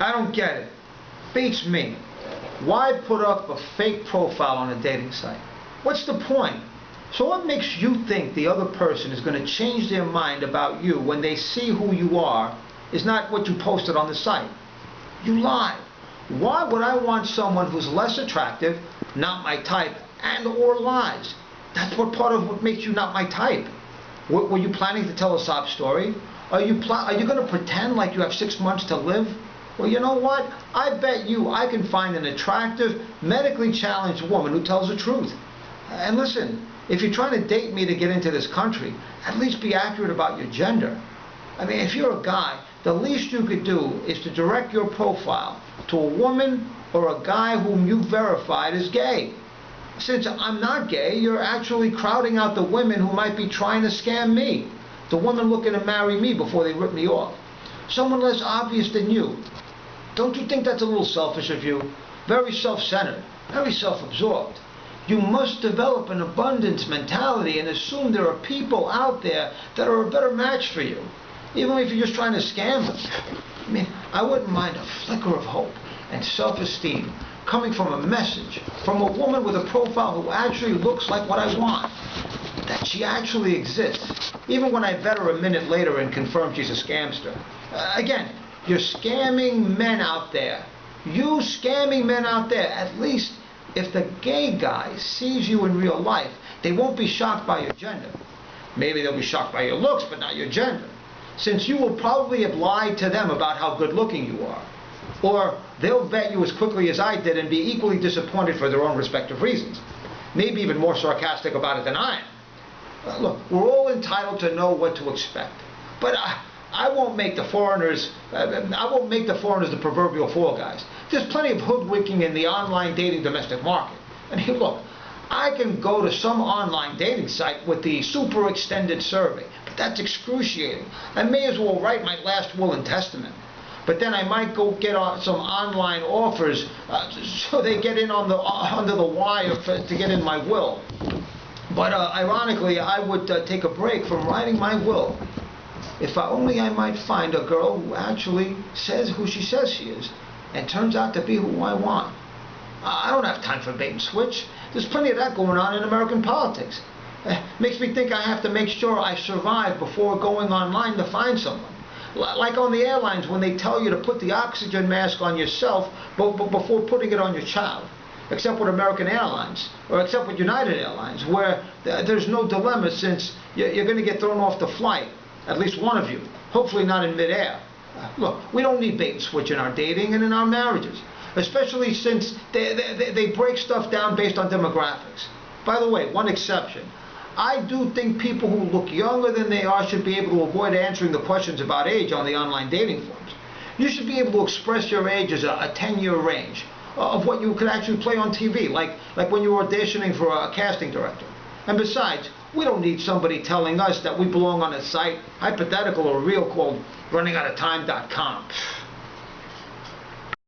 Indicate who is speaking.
Speaker 1: I don't get it. Beats me. Why put up a fake profile on a dating site? What's the point? So what makes you think the other person is going to change their mind about you when they see who you are is not what you posted on the site? You lied. Why would I want someone who's less attractive, not my type, and or lies? That's what part of what makes you not my type. Were you planning to tell a sob story? Are you going to pretend like you have 6 months to live? Well, you know what? I bet you I can find an attractive, medically challenged woman who tells the truth. And listen, if you're trying to date me to get into this country, at least be accurate about your gender. I mean, if you're a guy, the least you could do is to direct your profile to a woman or a guy whom you verified as gay. Since I'm not gay, you're actually crowding out the women who might be trying to scam me. The women looking to marry me before they rip me off. Someone less obvious than you. Don't you think that's a little selfish of you? Very self-centered, very self-absorbed. You must develop an abundance mentality and assume there are people out there that are a better match for you, even if you're just trying to scam them. I mean, I wouldn't mind a flicker of hope and self-esteem coming from a message from a woman with a profile who actually looks like what I want, that she actually exists, even when I vet her a minute later and confirm she's a scamster. Again, you're scamming men out there. You scamming men out there. At least if the gay guy sees you in real life, they won't be shocked by your gender. Maybe they'll be shocked by your looks, but not your gender, since you will probably have lied to them about how good looking you are. Or they'll vet you as quickly as I did and be equally disappointed for their own respective reasons. Maybe even more sarcastic about it than I am. Look, we're all entitled to know what to expect. But I won't make the foreigners the proverbial fall guys. There's plenty of hoodwinking in the online dating domestic market. And hey, look, I can go to some online dating site with the super extended survey, but that's excruciating. I may as well write my last will and testament. But then I might go get some online offers so they get in on under the wire to get in my will. But ironically, I would take a break from writing my will if only I might find a girl who actually says who she says she is and turns out to be who I want. I don't have time for bait and switch. There's plenty of that going on in American politics. Makes me think I have to make sure I survive before going online to find someone. Like on the airlines when they tell you to put the oxygen mask on yourself before putting it on your child. Except with American Airlines, or except with United Airlines, where there's no dilemma since you're going to get thrown off the flight, at least one of you, hopefully not in midair. Look, we don't need bait and switch in our dating and in our marriages, especially since they break stuff down based on demographics. By the way, one exception. I do think people who look younger than they are should be able to avoid answering the questions about age on the online dating forums. You should be able to express your age as a 10-year range of what you could actually play on TV, like when you're auditioning for a casting director. And besides, we don't need somebody telling us that we belong on a site, hypothetical or real, called runningoutofTime.com.